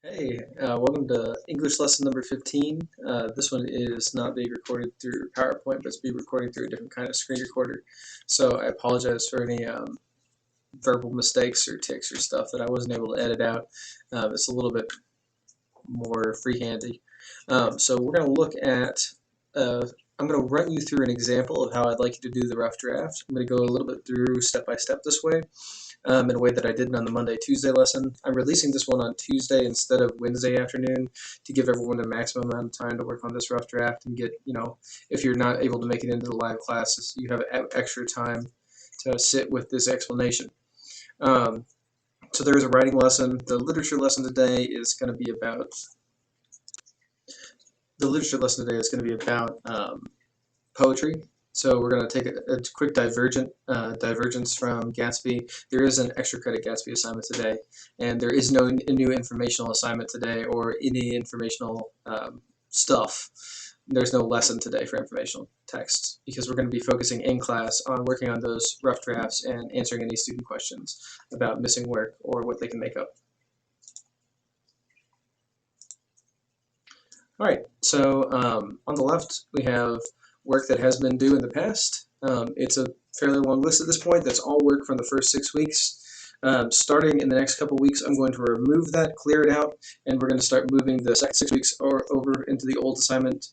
Hey, welcome to English lesson number 15. This one is not being recorded through PowerPoint, but it's being recorded through a different kind of screen recorder. So I apologize for any verbal mistakes or tics or stuff that I wasn't able to edit out. It's a little bit more freehandy. So we're going to look at, I'm going to run you through an example of how I'd like you to do the rough draft. I'm going to go a little bit through step by step this way. In a way that I didn't on the Monday-Tuesday lesson. I'm releasing this one on Tuesday instead of Wednesday afternoon to give everyone the maximum amount of time to work on this rough draft and get, if you're not able to make it into the live classes, you have extra time to sit with this explanation. So there's a writing lesson. The literature lesson today is going to be about poetry. So we're going to take a quick divergence from Gatsby. There is an extra credit Gatsby assignment today, and there is no new informational assignment today or any informational stuff. There's no lesson today for informational texts because we're going to be focusing in class on working on those rough drafts and answering any student questions about missing work or what they can make up. All right, so on the left we have work that has been due in the past. It's a fairly long list at this point. That's all work from the first 6 weeks. Starting in the next couple weeks, I'm going to remove that, clear it out, and we're going to start moving the second 6 weeks over into the old assignment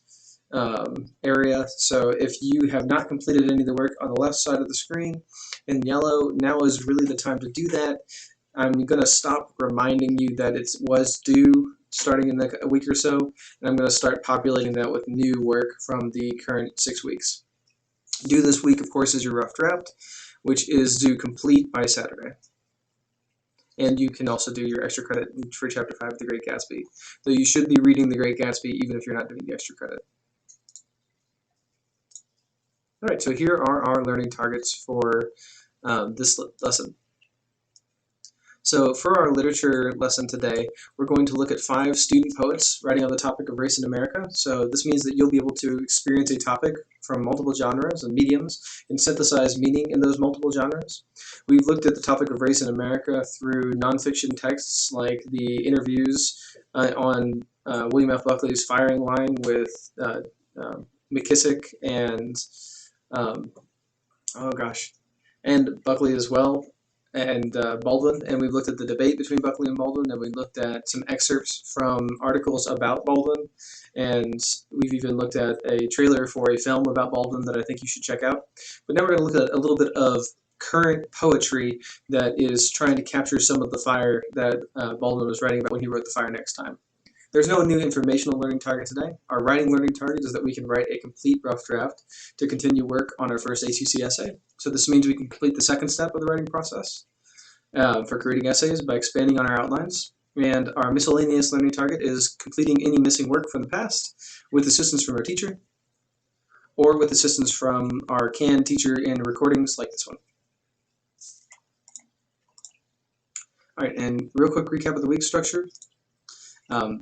area. So if you have not completed any of the work on the left side of the screen in yellow, now is really the time to do that. I'm going to stop reminding you that it was due starting in a week or so, and I'm going to start populating that with new work from the current 6 weeks. Due this week, of course, is your rough draft, which is due complete by Saturday. And you can also do your extra credit for Chapter 5 of The Great Gatsby. Though you should be reading The Great Gatsby even if you're not doing the extra credit. All right, so here are our learning targets for this lesson. So for our literature lesson today, we're going to look at 5 student poets writing on the topic of race in America. So this means that you'll be able to experience a topic from multiple genres and mediums and synthesize meaning in those multiple genres. We've looked at the topic of race in America through nonfiction texts like the interviews on William F. Buckley's firing line with McKissick and and Buckley as well, and Baldwin, and we've looked at the debate between Buckley and Baldwin, and we looked at some excerpts from articles about Baldwin, and we've even looked at a trailer for a film about Baldwin that I think you should check out. But now we're going to look at a little bit of current poetry that is trying to capture some of the fire that Baldwin was writing about when he wrote The Fire Next Time. There's no new informational learning target today. Our writing learning target is that we can write a complete rough draft to continue work on our first ACC essay. So this means we can complete the second step of the writing process for creating essays by expanding on our outlines. And our miscellaneous learning target is completing any missing work from the past with assistance from our teacher or with assistance from our CAN teacher in recordings like this one. All right, and real quick recap of the week structure.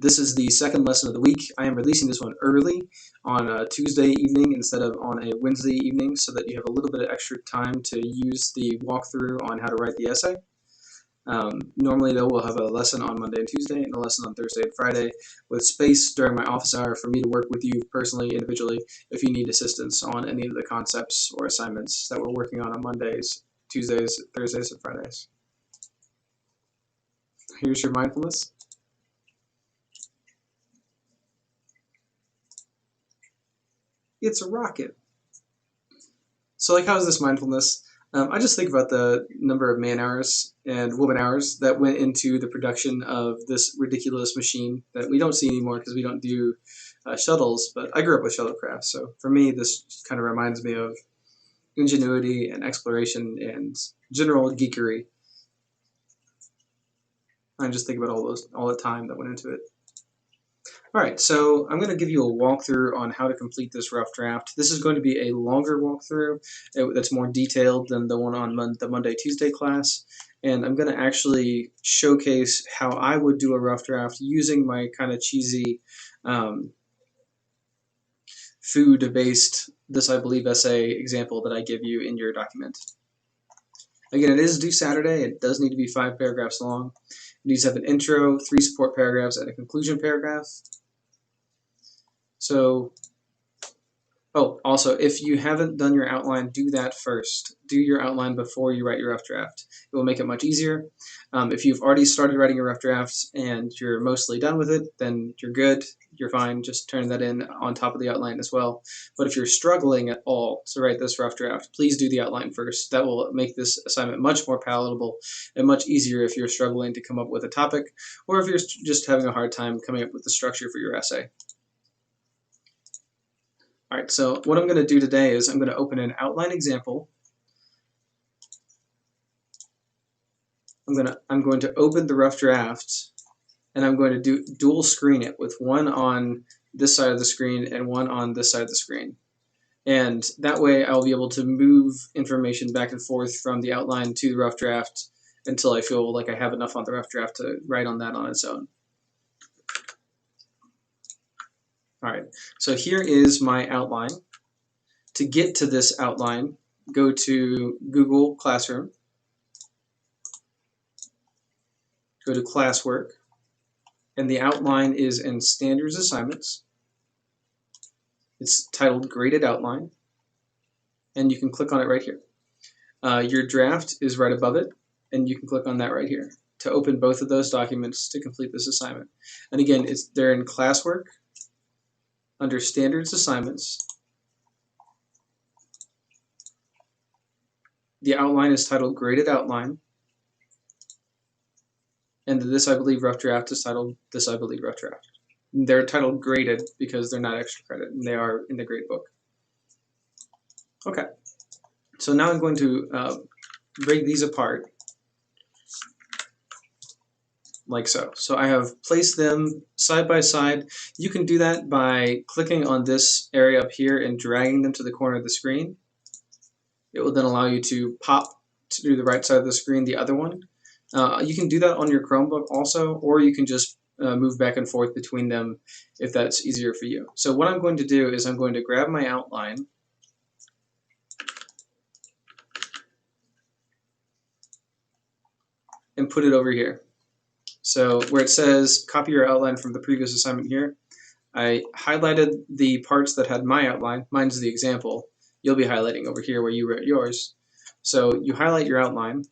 This is the second lesson of the week. I am releasing this one early on a Tuesday evening instead of on a Wednesday evening so that you have a little bit of extra time to use the walkthrough on how to write the essay. Normally, though, we'll have a lesson on Monday and Tuesday and a lesson on Thursday and Friday with space during my office hour for me to work with you personally, individually, if you need assistance on any of the concepts or assignments that we're working on Mondays, Tuesdays, Thursdays, and Fridays. Here's your mindfulness. It's a rocket. So like, how is this mindfulness? I just think about the number of man hours and woman hours that went into the production of this ridiculous machine that we don't see anymore because we don't do shuttles, but I grew up with shuttlecraft. So for me, this kind of reminds me of ingenuity and exploration and general geekery. I just think about all the time that went into it. All right, so I'm going to give you a walkthrough on how to complete this rough draft. This is going to be a longer walkthrough that's more detailed than the one on the Monday-Tuesday class, and I'm going to actually showcase how I would do a rough draft using my kind of cheesy food-based This I Believe essay example that I give you in your document. Again, it is due Saturday. It does need to be 5 paragraphs long. It needs to have an intro, 3 support paragraphs, and a conclusion paragraph. So, oh, also, if you haven't done your outline, do that first. Do your outline before you write your rough draft. It will make it much easier. If you've already started writing your rough drafts and you're mostly done with it, then you're good. You're fine. Just turn that in on top of the outline as well. But if you're struggling at all to write this rough draft, please do the outline first. That will make this assignment much more palatable and much easier if you're struggling to come up with a topic, or if you're just having a hard time coming up with the structure for your essay. All right, so what I'm going to do today is I'm going to open an outline example. I'm going to open the rough draft, and I'm going to dual screen it with one on this side of the screen and one on this side of the screen. And that way I'll be able to move information back and forth from the outline to the rough draft until I feel like I have enough on the rough draft to write on that on its own. All right, so here is my outline. To get to this outline, go to Google Classroom, go to Classwork, and the outline is in Standards Assignments. It's titled Graded Outline, and you can click on it right here. Your draft is right above it, and you can click on that right here to open both of those documents to complete this assignment. And again, they're in Classwork, under Standards Assignments. The outline is titled Graded Outline, and This I Believe Rough Draft is titled This I Believe Rough Draft. They're titled graded because they're not extra credit, and they are in the grade book. Okay, so now I'm going to break these apart like so. So I have placed them side by side. You can do that by clicking on this area up here and dragging them to the corner of the screen. It will then allow you to pop to the right side of the screen the other one. You can do that on your Chromebook also, or you can just move back and forth between them if that's easier for you. So what I'm going to do is I'm going to grab my outline and put it over here. So where it says copy your outline from the previous assignment here, I highlighted the parts that had my outline. Mine's the example. You'll be highlighting over here where you wrote yours. So you highlight your outline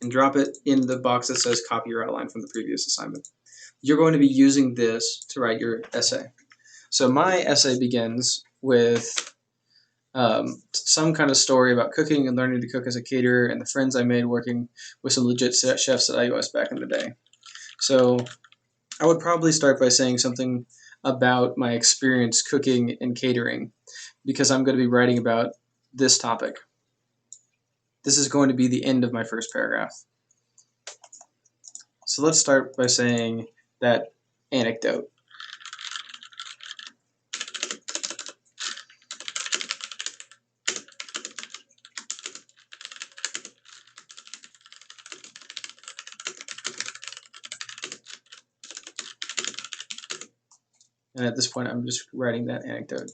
and drop it in the box that says copy your outline from the previous assignment. You're going to be using this to write your essay. So my essay begins with some kind of story about cooking and learning to cook as a caterer and the friends I made working with some legit chefs at iOS back in the day. So I would probably start by saying something about my experience cooking and catering, because I'm going to be writing about this topic. This is going to be the end of my first paragraph. So let's start by saying that anecdote. And at this point, I'm just writing that anecdote.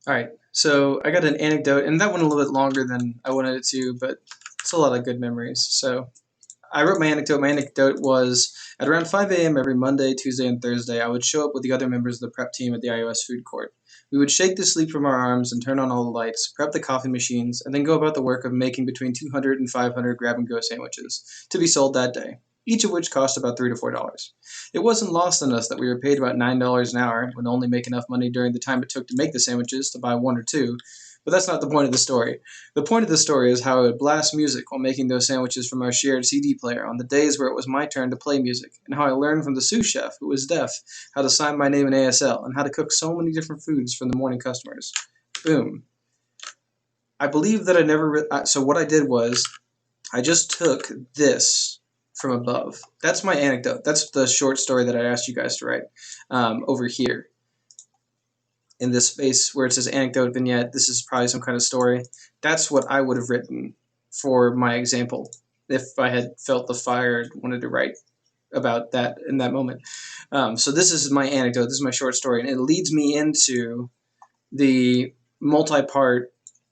All right, so I got an anecdote, and that went a little bit longer than I wanted it to, but it's a lot of good memories. So I wrote my anecdote. My anecdote was at around 5 a.m. every Monday, Tuesday, and Thursday, I would show up with the other members of the prep team at the iOS food court. We would shake the sleep from our arms and turn on all the lights, prep the coffee machines, and then go about the work of making between 200 and 500 grab and go sandwiches to be sold that day, each of which cost about $3 to $4. It wasn't lost on us that we were paid about $9 an hour and would only make enough money during the time it took to make the sandwiches to buy one or two, but that's not the point of the story. The point of the story is how I would blast music while making those sandwiches from our shared CD player on the days where it was my turn to play music, and how I learned from the sous chef, who was deaf, how to sign my name in ASL, and how to cook so many different foods for the morning customers. Boom. I believe that I never. So what I did was I just took this from above. That's my anecdote. That's the short story that I asked you guys to write over here in this space where it says anecdote vignette. This is probably some kind of story. That's what I would have written for my example if I had felt the fire and wanted to write about that in that moment. So this is my anecdote. This is my short story, and it leads me into the multi-part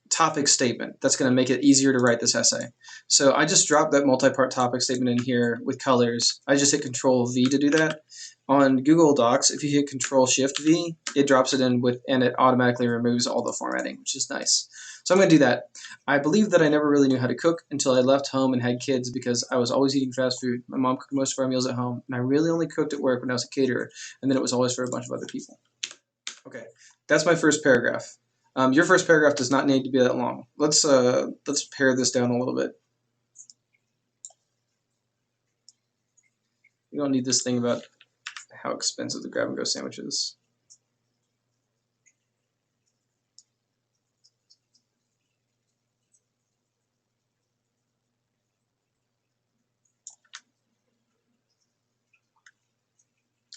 topic statement that's going to make it easier to write this essay. So I just dropped that multi-part topic statement in here with colors. I just hit Control V to do that. On Google Docs, if you hit Control Shift V, it drops it in with, and it automatically removes all the formatting, which is nice. So I'm going to do that. I believe that I never really knew how to cook until I left home and had kids because I was always eating fast food. My mom cooked most of our meals at home, and I really only cooked at work when I was a caterer, and then it was always for a bunch of other people. Okay, that's my first paragraph. Your first paragraph does not need to be that long. Let's pare this down a little bit. You don't need this thing about how expensive the grab and go sandwich is.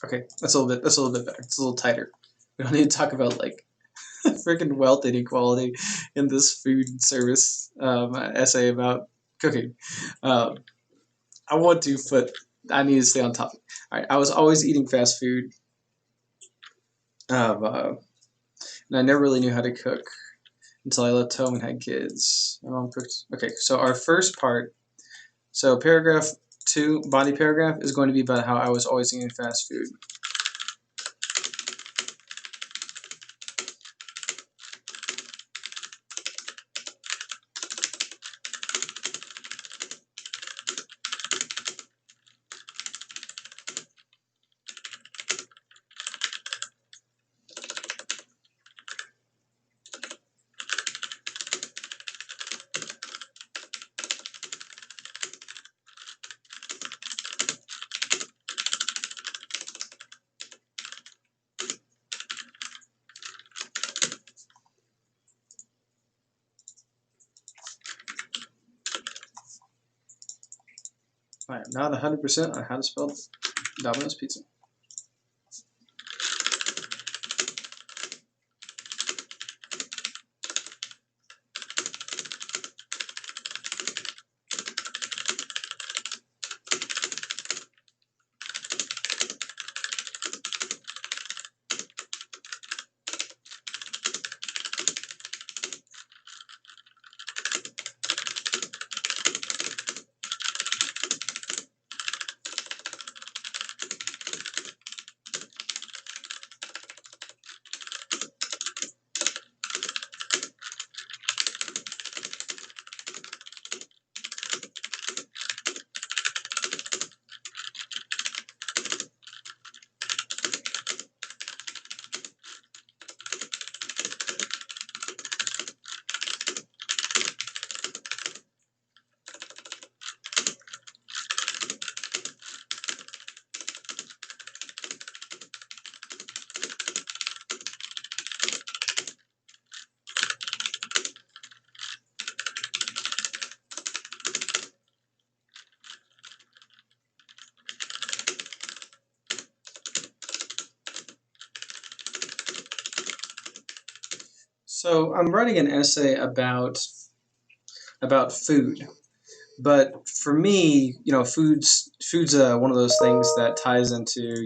Okay, that's a little bit better. It's a little tighter. We don't need to talk about like freaking wealth inequality in this food service essay about cooking. Um, I want to, but I need to stay on topic. All right, I was always eating fast food, and I never really knew how to cook until I left home and had kids. My mom cooked. Okay, so our first part. So paragraph 2, body paragraph, is going to be about how I was always eating fast food. I am not 100% on how to spell Domino's Pizza. So I'm writing an essay about food, but for me, food's one of those things that ties into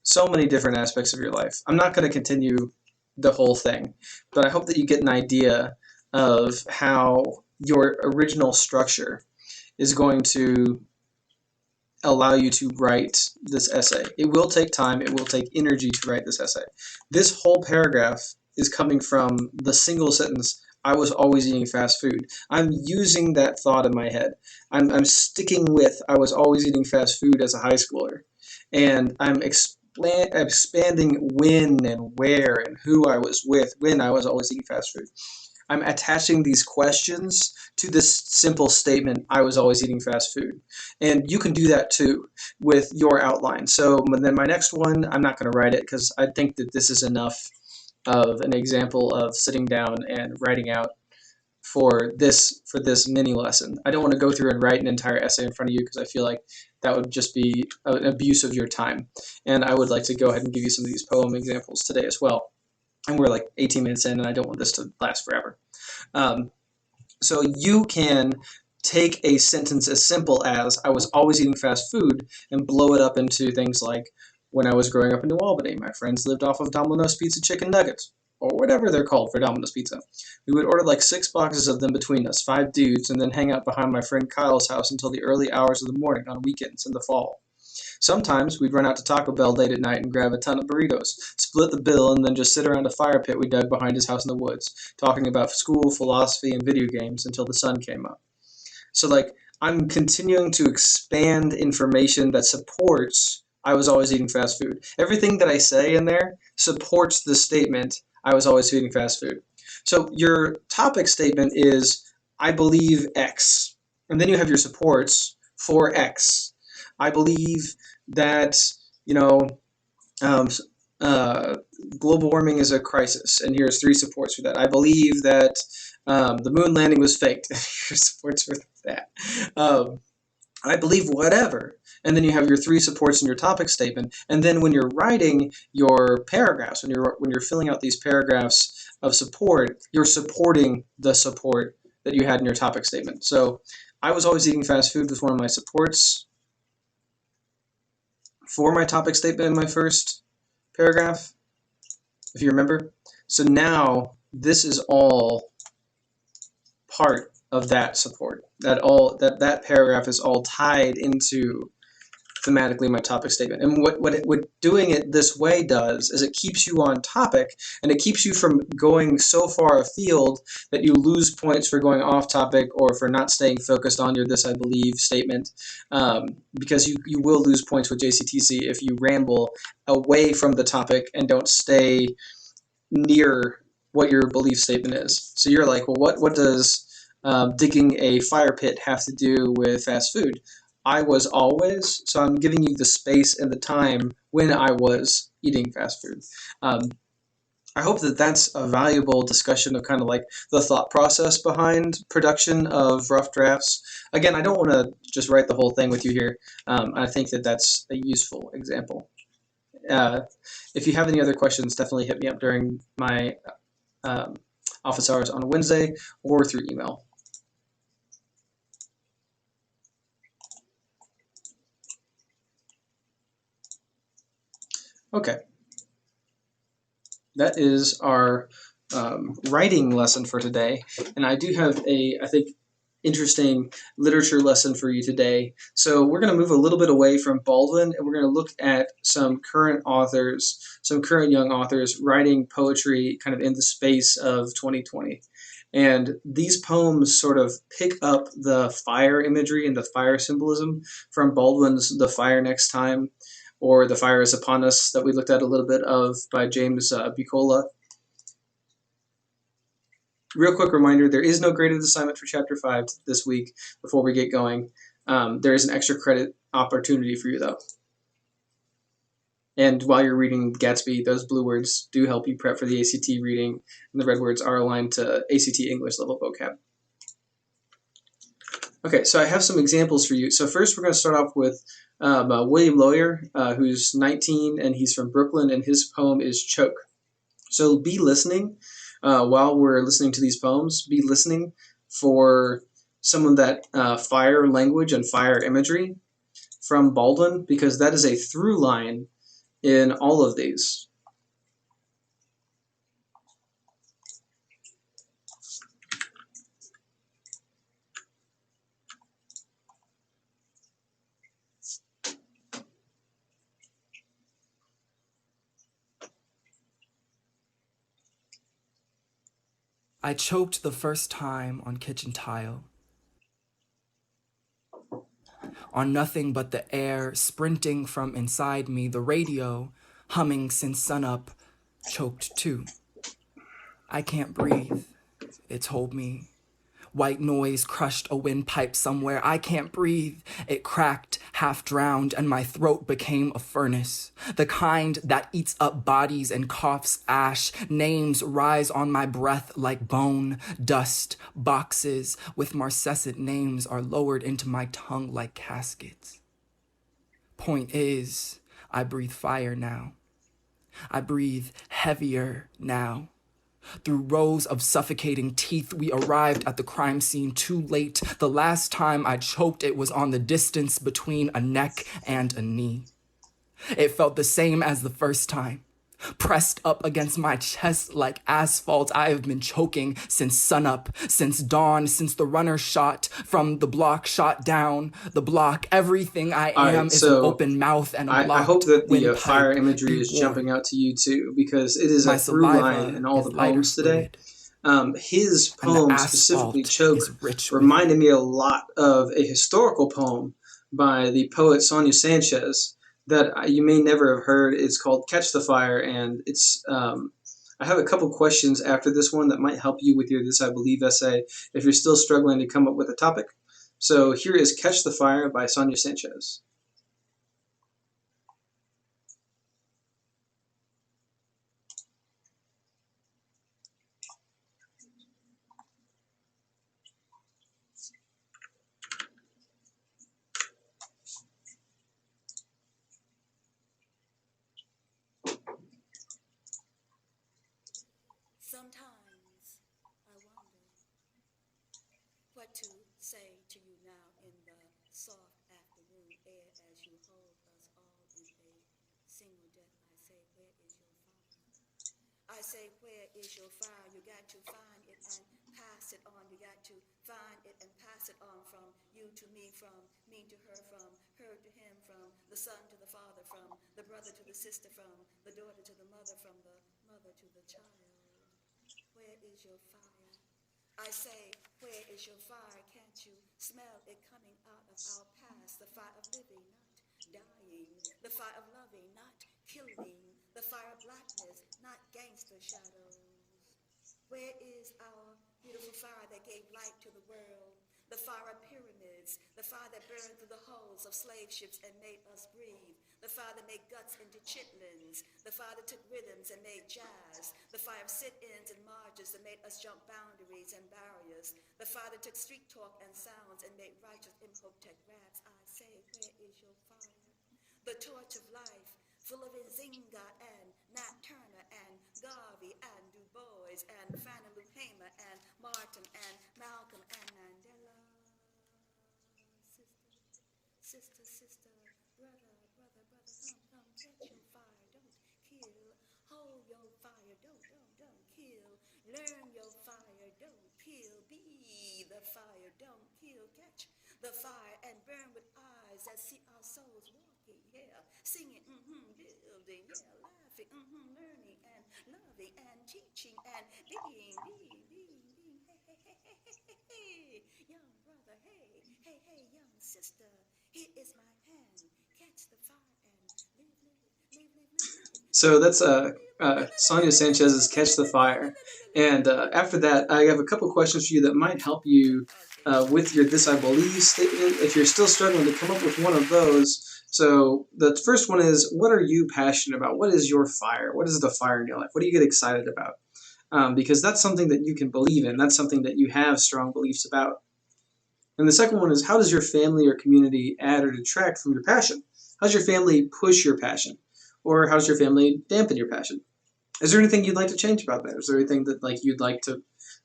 so many different aspects of your life. I'm not going to continue the whole thing, but I hope that you get an idea of how your original structure is going to allow you to write this essay. It will take time, it will take energy to write this essay. This whole paragraph is coming from the single sentence, I was always eating fast food. I'm using that thought in my head. I'm sticking with, I was always eating fast food as a high schooler. And I'm expanding when and where and who I was with when I was always eating fast food. I'm attaching these questions to this simple statement, I was always eating fast food. And you can do that too with your outline. So then my next one, I'm not going to write it because I think that this is enough of an example of sitting down and writing out for this mini lesson. I don't want to go through and write an entire essay in front of you because I feel like that would just be an abuse of your time. And I would like to go ahead and give you some of these poem examples today as well. And we're like 18 minutes in, and I don't want this to last forever. So you can take a sentence as simple as, I was always eating fast food, and blow it up into things like, when I was growing up in New Albany, my friends lived off of Domino's Pizza chicken nuggets, or whatever they're called for Domino's Pizza. We would order like 6 boxes of them between us, 5 dudes, and then hang out behind my friend Kyle's house until the early hours of the morning on weekends in the fall. Sometimes we'd run out to Taco Bell late at night and grab a ton of burritos, split the bill, and then just sit around a fire pit we dug behind his house in the woods, talking about school, philosophy, and video games until the sun came up. So, like, I'm continuing to expand information that supports I was always eating fast food. Everything that I say in there supports the statement I was always eating fast food. So your topic statement is I believe X. And then you have your supports for X. I believe that, you know, um, uh, global warming is a crisis, and here's 3 supports for that. I believe that the moon landing was faked. Here's supports for that. Um, I believe whatever. And then you have your 3 supports in your topic statement. And then when you're writing your paragraphs, when you're filling out these paragraphs of support, you're supporting the support that you had in your topic statement. So I was always eating fast food was one of my supports for my topic statement in my first paragraph, if you remember. So now this is all part of that support. That paragraph is all tied into thematically my topic statement. And what doing it this way does is it keeps you on topic, and it keeps you from going so far afield that you lose points for going off topic or for not staying focused on your this I believe statement, because you will lose points with JCTC if you ramble away from the topic and don't stay near what your belief statement is. So you're like, well, what does digging a fire pit have to do with fast food? I was always, so I'm giving you the space and the time when I was eating fast food. I hope that that's a valuable discussion of kind of like the thought process behind production of rough drafts. Again, I don't want to just write the whole thing with you here. I think that that's a useful example. If you have any other questions, definitely hit me up during my office hours on a Wednesday or through email. Okay. That is our writing lesson for today. And I do have I think, interesting literature lesson for you today. So we're going to move a little bit away from Baldwin, and we're going to look at some current authors, some current young authors writing poetry kind of in the space of 2020. And these poems sort of pick up the fire imagery and the fire symbolism from Baldwin's The Fire Next Time, or The Fire is Upon Us, that we looked at a little bit of by James Bucola. Real quick reminder, there is no graded assignment for Chapter 5 this week before we get going. There is an extra credit opportunity for you, though. And while you're reading Gatsby, those blue words do help you prep for the ACT reading, and the red words are aligned to ACT English level vocab. Okay, so I have some examples for you. So first we're going to start off with William Lawyer, who's 19, and he's from Brooklyn, and his poem is Choke. So be listening while we're listening to these poems. Be listening for some of that fire language and fire imagery from Baldwin, because that is a through line in all of these. I choked the first time on kitchen tile, on nothing but the air sprinting from inside me, the radio, humming since sunup, choked too. I can't breathe, it told me. White noise crushed a windpipe somewhere. I can't breathe. It cracked, half drowned, and my throat became a furnace. The kind that eats up bodies and coughs ash. Names rise on my breath like bone, dust. Boxes with marcescent names are lowered into my tongue like caskets. Point is, I breathe fire now. I breathe heavier now. Through rows of suffocating teeth, we arrived at the crime scene too late. The last time I choked, it was on the distance between a neck and a knee. It felt the same as the first time. Pressed up against my chest like asphalt, I have been choking since sunup, since dawn, since the runner shot from the block, shot down the block. Everything I All am right, is an so open mouth and a I hope blocked that the fire windpipe. imagery Be is jumping warned, out to you too, because it is a my through line saliva in all the is lighter poems today. fluid, His and the poem, specifically asphalt Choke, is rich with it. reminded me a lot of a historical poem by the poet Sonia Sanchez that you may never have heard. It's called Catch the Fire, and I have a couple questions after this one that might help you with your This I Believe essay if you're still struggling to come up with a topic. So here is Catch the Fire by Sonia Sanchez. Sometimes I wonder what to say to you now in the soft afternoon air as you hold us all in a single death. I say, where is your fire? I say, where is your fire? You got to find it and pass it on. You got to find it and pass it on from you to me, from me to her, from her to him, from the son to the father, from the brother to the sister, from the daughter to the mother, from the mother to the child. Where is your fire? I say, where is your fire? Can't you smell it coming out of our past? The fire of living, not dying. The fire of loving, not killing. The fire of blackness, not gangster shadows. Where is our beautiful fire that gave light to the world? The fire of pyramids, the fire that burned through the hulls of slave ships and made us breathe. The fire that made guts into chitlins. The fire that took rhythms and made jazz. The fire of sit-ins and marches that made us jump boundaries and barriers. The fire that took street talk and sounds and made righteous Imhotep raps. I say, where is your fire? The torch of life, full of Nzinga and Nat Turner and Garvey and Du Bois and Fannie Lou Hamer and Martin and Malcolm and Mandela. Sister, sister, brother, brother, brother, come, catch your fire, don't kill. Hold your fire, don't kill. Learn your fire, don't kill. Be the fire, don't kill. Catch the fire and burn with eyes that see our souls walking, yeah. Singing, building, yeah, laughing, learning and loving and teaching and being. Hey, young brother, hey, young sister. Here is my hand. Catch the fire and live. So that's Sonia Sanchez's Catch the Fire. And after that, I have a couple questions for you that might help you with your This I Believe statement if you're still struggling to come up with one of those. So the first one is, what are you passionate about? What is your fire? What is the fire in your life? What do you get excited about? Because that's something that you can believe in. That's something that you have strong beliefs about. And the second one is, how does your family or community add or detract from your passion? How does your family push your passion? Or how does your family dampen your passion? Is there anything you'd like to change about that? Is there anything that you'd like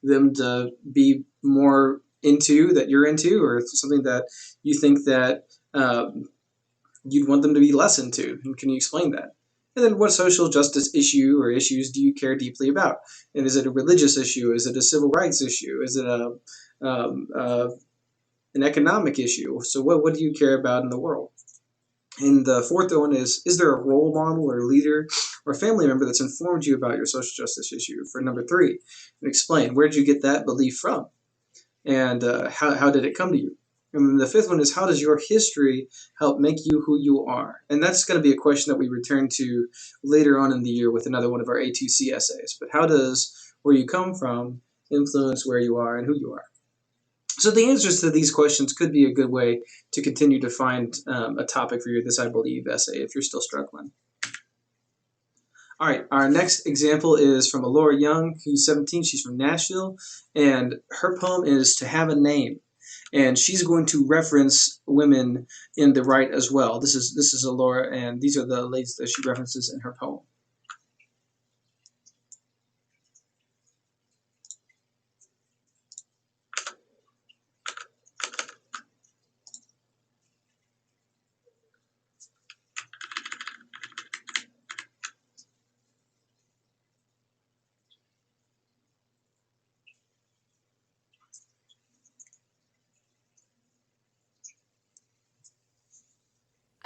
them to be more into that you're into, or something that you think that you'd want them to be less into? And can you explain that? And then, what social justice issue or issues do you care deeply about? And is it a religious issue? Is it a civil rights issue? Is it um, uh, an economic issue? So what do you care about in the world? And the fourth one is there a role model or leader or family member that's informed you about your social justice issue? For number three, and explain where did you get that belief from, and how did it come to you? And then the fifth one is how does your history help make you who you are? And that's going to be a question that we return to later on in the year with another one of our A2C essays. But how does where you come from influence where you are and who you are? So the answers to these questions could be a good way to continue to find a topic for your This I Believe essay if you're still struggling. All right, our next example is from Alora Young, who's 17. She's from Nashville, and her poem is To Have a Name. And she's going to reference women in the right as well. This is Alora, and these are the ladies that she references in her poem.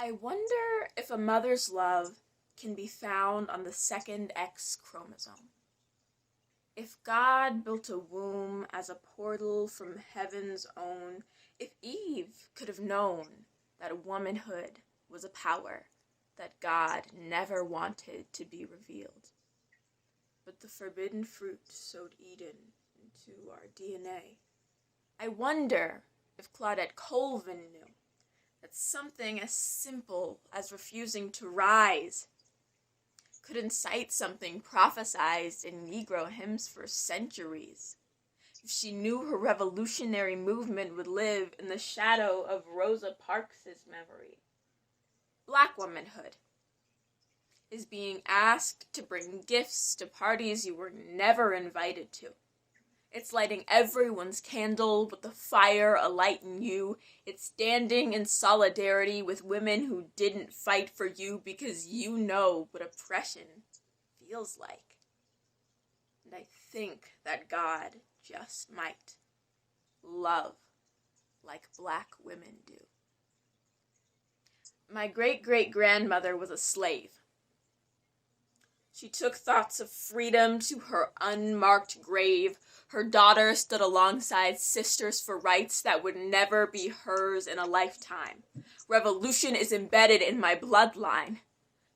I wonder if a mother's love can be found on the second X chromosome. If God built a womb as a portal from heaven's own, if Eve could have known that womanhood was a power that God never wanted to be revealed. But the forbidden fruit sowed Eden into our DNA. I wonder if Claudette Colvin knew that something as simple as refusing to rise could incite something prophesied in Negro hymns for centuries. If she knew her revolutionary movement would live in the shadow of Rosa Parks' memory. Black womanhood is being asked to bring gifts to parties you were never invited to. It's lighting everyone's candle with the fire alight in you. It's standing in solidarity with women who didn't fight for you because you know what oppression feels like. And I think that God just might love like black women do. My great-great-grandmother was a slave. She took thoughts of freedom to her unmarked grave. Her daughter stood alongside sisters for rights that would never be hers in a lifetime. Revolution is embedded in my bloodline.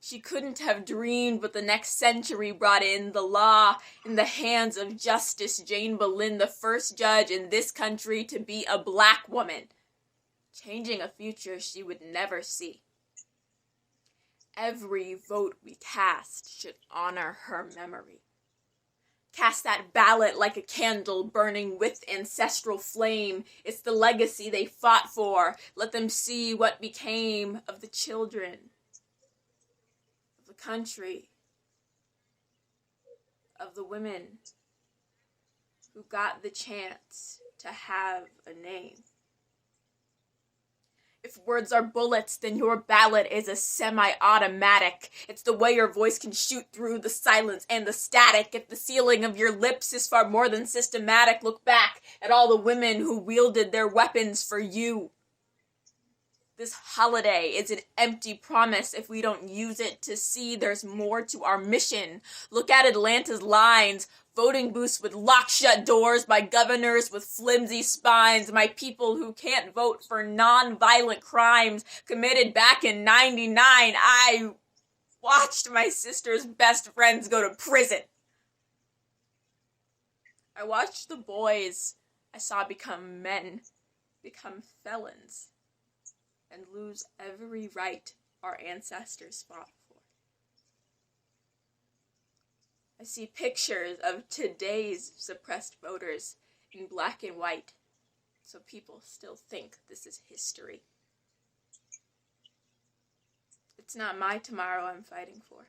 She couldn't have dreamed what the next century brought in, the law in the hands of Justice Jane Boleyn, the first judge in this country to be a black woman, changing a future she would never see. Every vote we cast should honor her memory. Cast that ballot like a candle burning with ancestral flame. It's the legacy they fought for. Let them see what became of the children, of the country, of the women who got the chance to have a name. If words are bullets, then your ballot is a semi-automatic. It's the way your voice can shoot through the silence and the static. If the sealing of your lips is far more than systematic, look back at all the women who wielded their weapons for you. This holiday is an empty promise if we don't use it to see there's more to our mission. Look at Atlanta's lines. Voting booths with locked-shut doors by governors with flimsy spines. My people who can't vote for non-violent crimes committed back in '99. I watched my sister's best friends go to prison. I watched the boys I saw become men, become felons, and lose every right our ancestors fought for. I see pictures of today's suppressed voters in black and white, so people still think this is history. It's not my tomorrow I'm fighting for.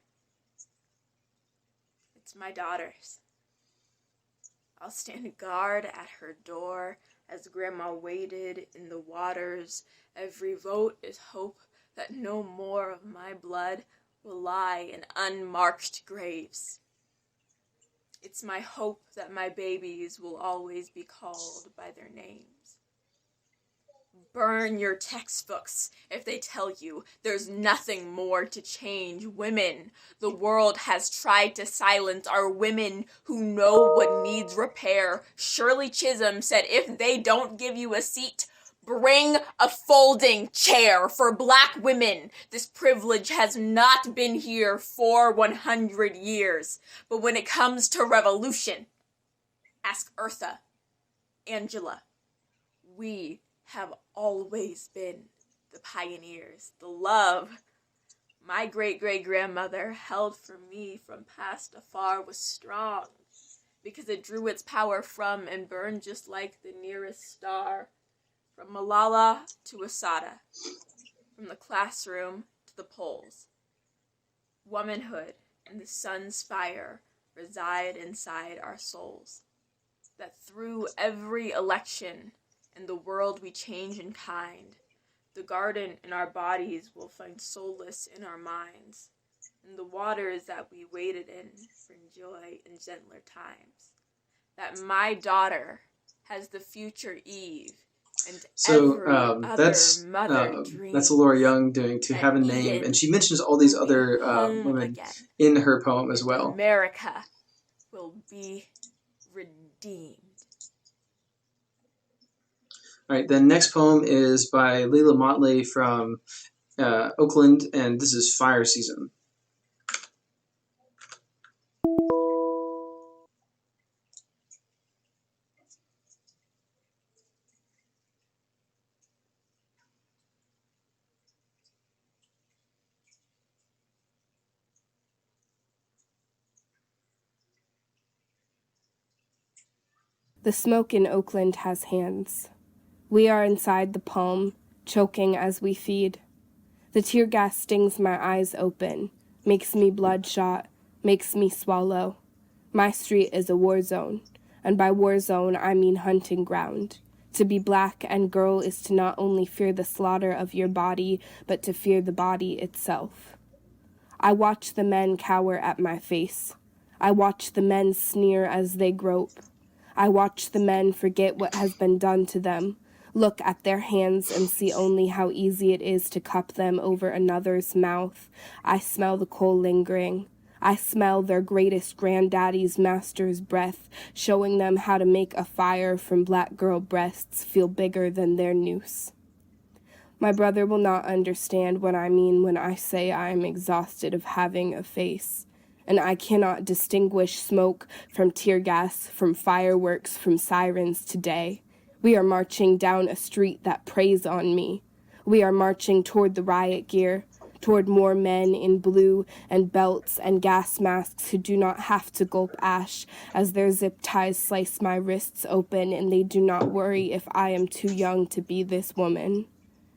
It's my daughter's. I'll stand guard at her door as Grandma waded in the waters. Every vote is hope that no more of my blood will lie in unmarked graves. It's my hope that my babies will always be called by their names. burn your textbooks if they tell you there's nothing more to change. Women, the world has tried to silence, are women who know what needs repair. Shirley Chisholm said if they don't give you a seat, bring a folding chair. For Black women, this privilege has not been here for 100 years. But when it comes to revolution, ask Eartha, Angela. We have always been the pioneers. The love my great-great-grandmother held for me from past afar was strong because it drew its power from and burned just like the nearest star. From Malala to Asada, from the classroom to the polls. Womanhood and the sun's fire reside inside our souls. That through every election and the world we change in kind, the garden in our bodies will find solace in our minds, and the waters that we waded in bring joy in gentler times. That my daughter has the future Eve, and that's Laura Young doing "To Have a Name," and she mentions all these other women in her poem as well. America will be redeemed. All right, the next poem is by Leila Motley from Oakland, and this is Fire Season. The smoke in Oakland has hands. We are inside the palm, choking as we feed. The tear gas stings my eyes open, makes me bloodshot, makes me swallow. My street is a war zone, and by war zone I mean hunting ground. To be Black and girl is to not only fear the slaughter of your body, but to fear the body itself. I watch the men cower at my face. I watch the men sneer as they grope. I watch the men forget what has been done to them, look at their hands and see only how easy it is to cup them over another's mouth. I smell the coal lingering. I smell their greatest granddaddy's master's breath, showing them how to make a fire from Black girl breasts feel bigger than their noose. My brother will not understand what I mean when I say I am exhausted of having a face. And I cannot distinguish smoke from tear gas, from fireworks, from sirens today. We are marching down a street that preys on me. We are marching toward the riot gear, toward more men in blue and belts and gas masks who do not have to gulp ash as their zip ties slice my wrists open, and they do not worry if I am too young to be this woman.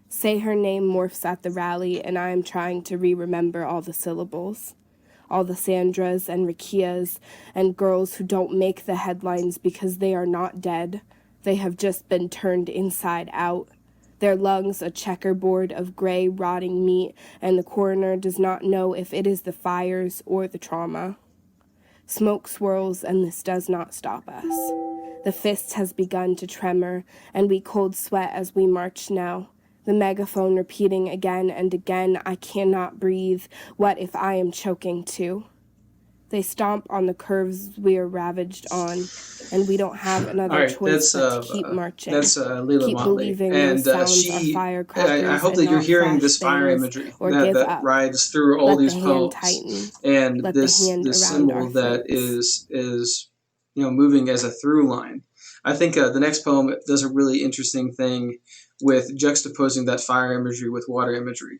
Say her name morphs at the rally, and I am trying to re-remember all the syllables. All the Sandras and Rakias and girls who don't make the headlines because they are not dead. They have just been turned inside out. Their lungs a checkerboard of gray, rotting meat, and the coroner does not know if it is the fires or the trauma. Smoke swirls, and this does not stop us. The fist has begun to tremor, and we cold sweat as we march now. The megaphone repeating again and again, I cannot breathe. What if I am choking too? They stomp on the curves we are ravaged on, and we don't have another choice but to keep marching. That's Leila keep Motley. believing And those sounds are firecrackers. I hope that you're hearing this fire imagery that rides through all these poems. And this symbol that is moving as a through line. I think the next poem does a really interesting thing with juxtaposing that fire imagery with water imagery.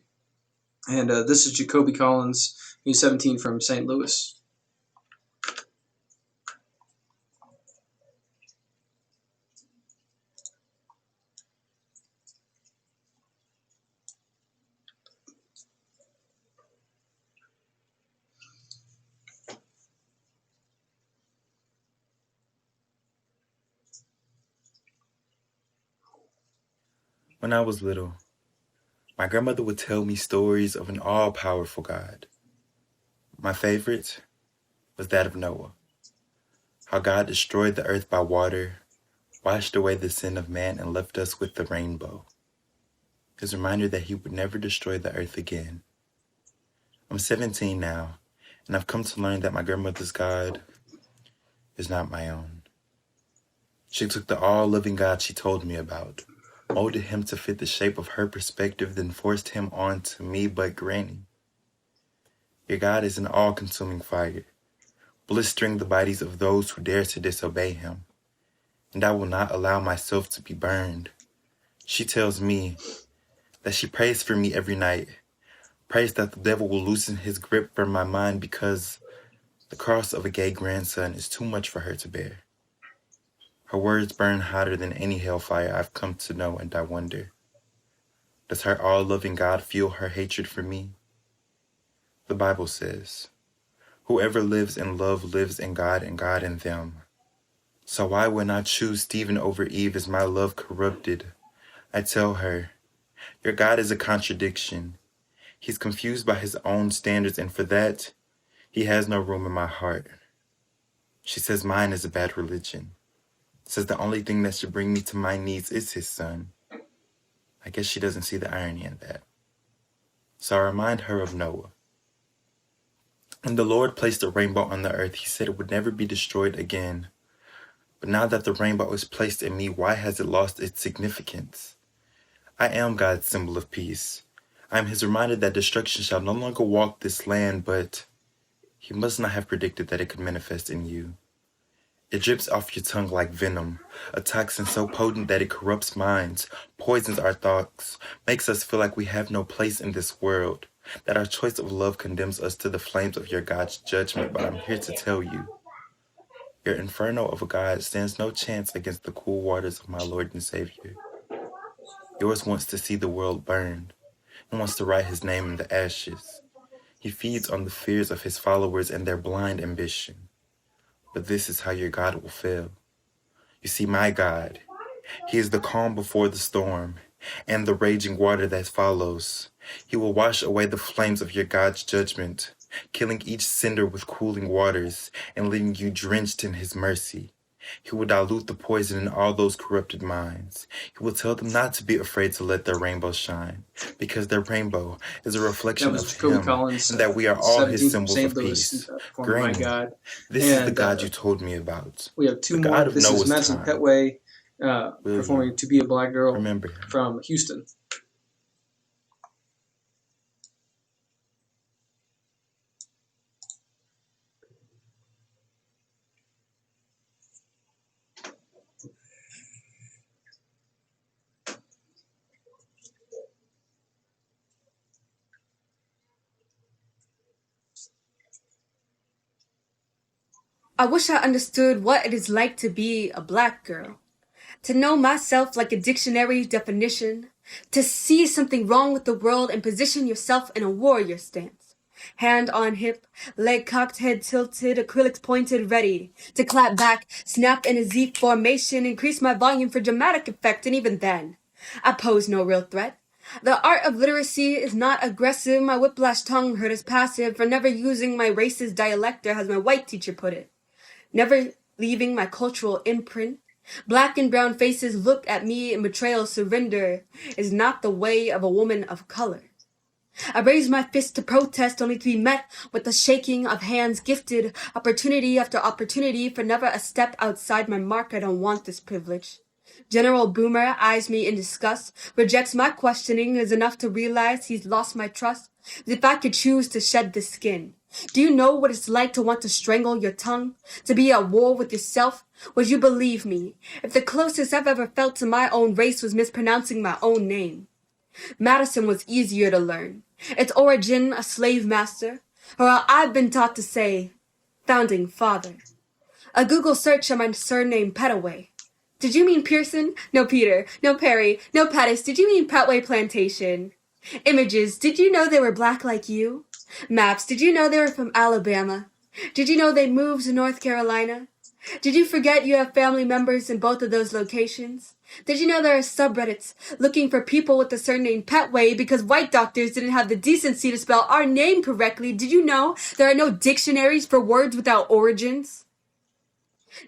And this is Jacoby Collins, who's 17, from St. Louis. When I was little, my grandmother would tell me stories of an all-powerful God. My favorite was that of Noah, how God destroyed the earth by water, washed away the sin of man, and left us with the rainbow. his reminder that he would never destroy the earth again. I'm 17 now, and I've come to learn that my grandmother's God is not my own. She took the all-loving God she told me about, molded him to fit the shape of her perspective, then forced him onto me. But Granny, your God is an all-consuming fire, blistering the bodies of those who dare to disobey him, and I will not allow myself to be burned. She tells me that she prays for me every night, prays that the devil will loosen his grip from my mind because the cross of a gay grandson is too much for her to bear. Her words burn hotter than any hellfire I've come to know, and I wonder, does her all-loving God feel her hatred for me? The Bible says, whoever lives in love lives in God and God in them. So why would I choose Stephen over Eve? Is my love corrupted? I tell her, your God is a contradiction. He's confused by his own standards, and for that, he has no room in my heart. She says mine is a bad religion. Says the only thing that should bring me to my knees is his son. I guess she doesn't see the irony in that. So I remind her of Noah. When the Lord placed a rainbow on the earth, he said it would never be destroyed again. But now that the rainbow is placed in me, why has it lost its significance? I am God's symbol of peace. I am his reminder that destruction shall no longer walk this land, but he must not have predicted that it could manifest in you. It drips off your tongue like venom, a toxin so potent that it corrupts minds, poisons our thoughts, makes us feel like we have no place in this world, that our choice of love condemns us to the flames of your God's judgment. But I'm here to tell you, your inferno of a God stands no chance against the cool waters of my Lord and Savior. Yours wants to see the world burned and wants to write his name in the ashes. He feeds on the fears of his followers and their blind ambition. But this is how your God will fail. You see, my God, he is the calm before the storm and the raging water that follows. He will wash away the flames of your God's judgment, killing each cinder with cooling waters and leaving you drenched in his mercy. He will dilute the poison in all those corrupted minds. He will tell them not to be afraid to let their rainbow shine, because their rainbow is a reflection of him, Collins, and that we are all his 17th symbols St. of Louis, peace. for my Granny, God. this is the And, God you told me about. We have two The more. God of This is Noah's Madison time. Petway Will performing you To Be a Black Girl remember him? from Houston. I wish I understood what it is like to be a black girl. To know myself like a dictionary definition. To see something wrong with the world and position yourself in a warrior stance. Hand on hip, leg cocked, head tilted, acrylics pointed, ready to clap back, snap in a Z formation, increase my volume for dramatic effect, and even then, I pose no real threat. The art of literacy is not aggressive, my whiplash tongue hurt is passive, for never using my racist dialector, as my white teacher put it. Never leaving my cultural imprint. Black and brown faces look at me in betrayal. Surrender is not the way of a woman of color. I raise my fist to protest, only to be met with the shaking of hands, gifted opportunity after opportunity, for never a step outside my mark. I don't want this privilege. General Boomer eyes me in disgust, rejects my questioning, is enough to realize he's lost my trust. As if I could choose to shed this skin. Do you know what it's like to want to strangle your tongue? To be at war with yourself? Would you believe me if the closest I've ever felt to my own race was mispronouncing my own name? Madison was easier to learn. Its origin, a slave master, or I've been taught to say, founding father. A Google search on my surname Petaway. Did you mean Pearson? No Peter. No Perry. No Pettis. Did you mean Petway Plantation? Images. Did you know they were black like you? Maps. Did you know they were from Alabama? Did you know they moved to North Carolina? Did you forget you have family members in both of those locations? Did you know there are subreddits looking for people with the surname Petway because white doctors didn't have the decency to spell our name correctly? Did you know there are no dictionaries for words without origins?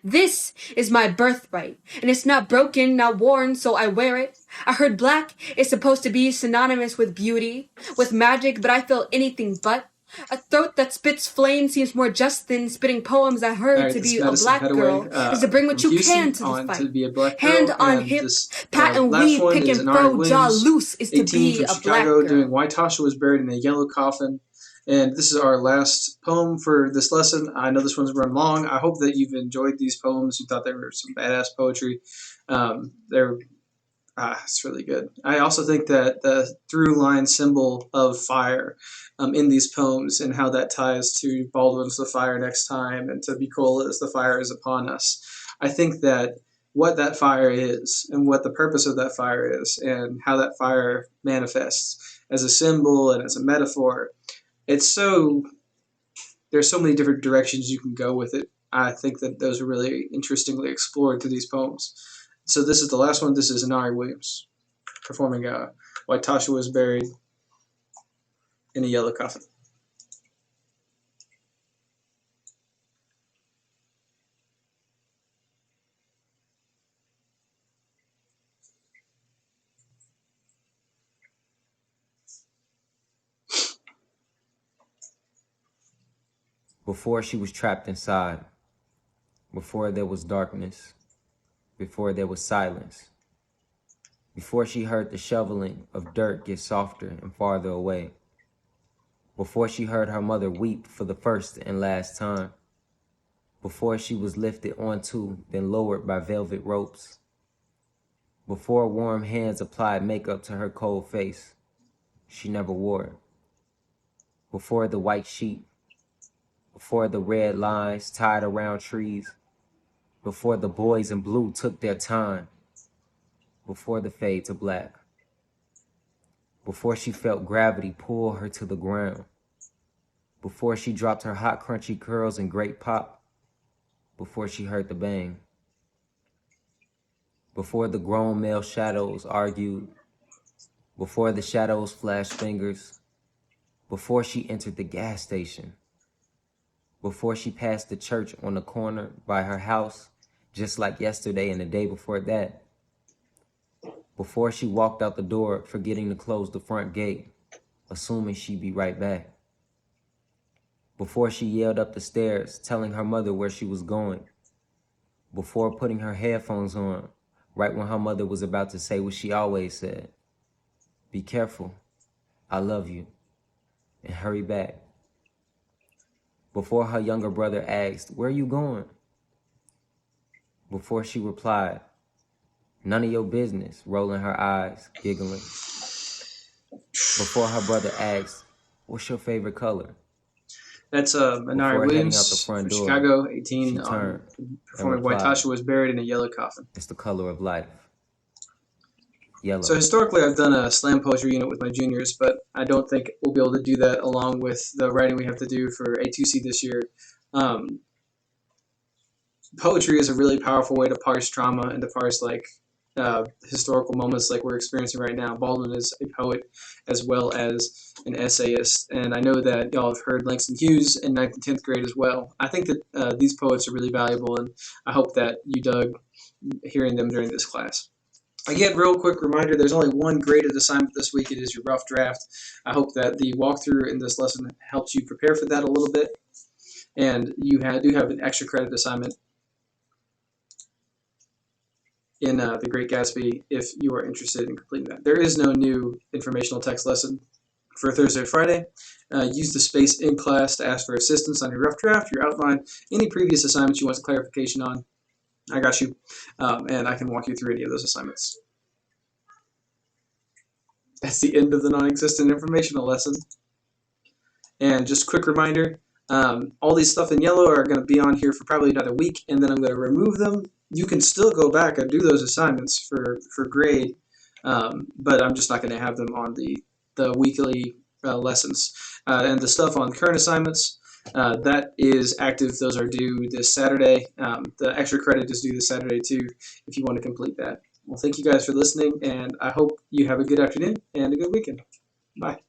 This is my birthright, and it's not broken, not worn, so I wear it. I heard black is supposed to be synonymous with beauty, with magic, but I feel anything but. A throat that spits flame seems more just than spitting poems. I All heard right, to this be is a Madison black girl Hadaway is to bring what from you Houston can to the on fight. to be a black Hand girl, on and hip, this pat and last weave, one pick is and Inari throw, jaw Williams, loose is to 18 be from a black Chicago, doing girl. Why Tasha Was Buried in a Yellow Coffin. And this is our last poem for this lesson. I know this one's run long. I hope that you've enjoyed these poems. You thought they were some badass poetry. They're it's really good. I also think that the through line symbol of fire in these poems and how that ties to Baldwin's The Fire Next Time and to Bicola's The Fire Is Upon Us. I think that what that fire is and what the purpose of that fire is and how that fire manifests as a symbol and as a metaphor, it's so there's so many different directions you can go with it. I think that those are really interestingly explored through these poems. So this is the last one. This is Inari Williams performing Why Tasha Was Buried in a Yellow Coffin. Before she was trapped inside, before there was darkness, before there was silence, before she heard the shoveling of dirt get softer and farther away, before she heard her mother weep for the first and last time, before she was lifted onto, then lowered by velvet ropes, before warm hands applied makeup to her cold face, she never wore it, before the white sheet, before the red lines tied around trees, before the boys in blue took their time, before the fade to black, before she felt gravity pull her to the ground, before she dropped her hot crunchy curls in great pop, before she heard the bang, before the grown male shadows argued, before the shadows flashed fingers, before she entered the gas station, before she passed the church on the corner by her house, just like yesterday and the day before that, before she walked out the door, forgetting to close the front gate, assuming she'd be right back, before she yelled up the stairs, telling her mother where she was going, before putting her headphones on, right when her mother was about to say what she always said, "Be careful, I love you," and hurry back. Before her younger brother asked, "Where are you going?" Before she replied, "None of your business," rolling her eyes, giggling. Before her brother asked, "What's your favorite color?" That's Inari Before heading out the Williams front from door, Chicago, she 18, turned performing and Why replied, Tasha Was Buried in a Yellow Coffin. "It's the color of life. Yellow." So historically, I've done a slam poetry unit with my juniors, but I don't think we'll be able to do that along with the writing we have to do for A2C this year. Poetry is a really powerful way to parse trauma and to parse historical moments like we're experiencing right now. Baldwin is a poet as well as an essayist, and I know that y'all have heard Langston Hughes in 9th and 10th grade as well. I think that these poets are really valuable, and I hope that you dug hearing them during this class. Again, real quick reminder, there's only one graded assignment this week. It is your rough draft. I hope that the walkthrough in this lesson helps you prepare for that a little bit, and you do have an extra credit assignment in The Great Gatsby if you are interested in completing that. There is no new informational text lesson for Thursday or Friday. Use the space in class to ask for assistance on your rough draft, your outline, any previous assignments you want clarification on. I got you, and I can walk you through any of those assignments. That's the end of the non-existent informational lesson. And just a quick reminder, all these stuff in yellow are going to be on here for probably another week, and then I'm going to remove them. You can still go back and do those assignments for grade, but I'm just not going to have them on the weekly lessons. And the stuff on current assignments, that is active. Those are due this Saturday. The extra credit is due this Saturday too, if you want to complete that. Well, thank you guys for listening, and I hope you have a good afternoon and a good weekend. Bye.